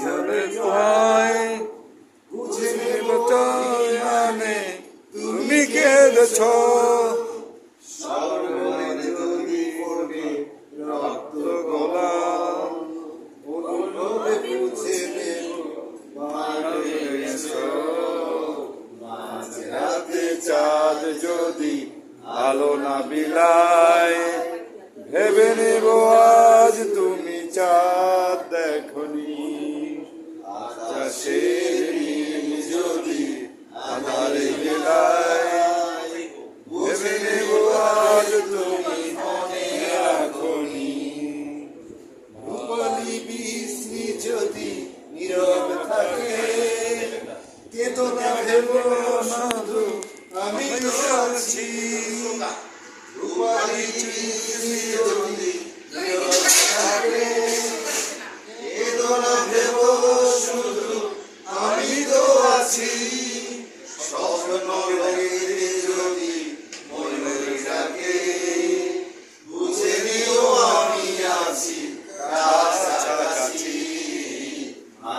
জলে ভয় বুঝে নেব মানে তুমি কেঁদেছ সর্বনে যদি পড়বে রক্ত গোলা অনুভবে বুঝে নেব মাঝরাতে চাঁদ যদি আলো না বিলায় ভেবে নেব আজ তুমি চাঁদ দেখনি আকাশের নীল যদি আধারে গেলায় ভেবে নেব আজ তুমি মনে রাখনি রূপালী বৃষ্টি যদি নীরব থাকে কেঁদো না ভেব সাধু আমি তো আছি রূপালী বৃষ্টি যদি নীরব থাকে কেঁদো না ভেব শুধু আমি তো আছি স্বপ্ন যদি মনে ডাকে বুঝে নিও আমি আছি কাছাকাছি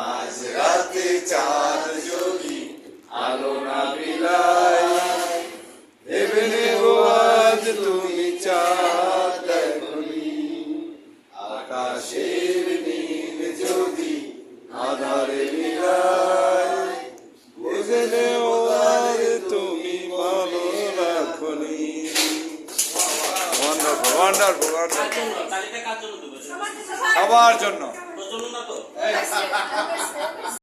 আজ রাতে চাঁদ যদি আলো না বিলায় ভেবে নেব আজ তুমি চাঁদ দেখনি আকাশের নীল যদি আধারে বিলায় বুঝে নেব আজ তুমি ভালো রাখনি ওয়ান্ডারফুল ওয়ান্ডারফুল সবার জন্য।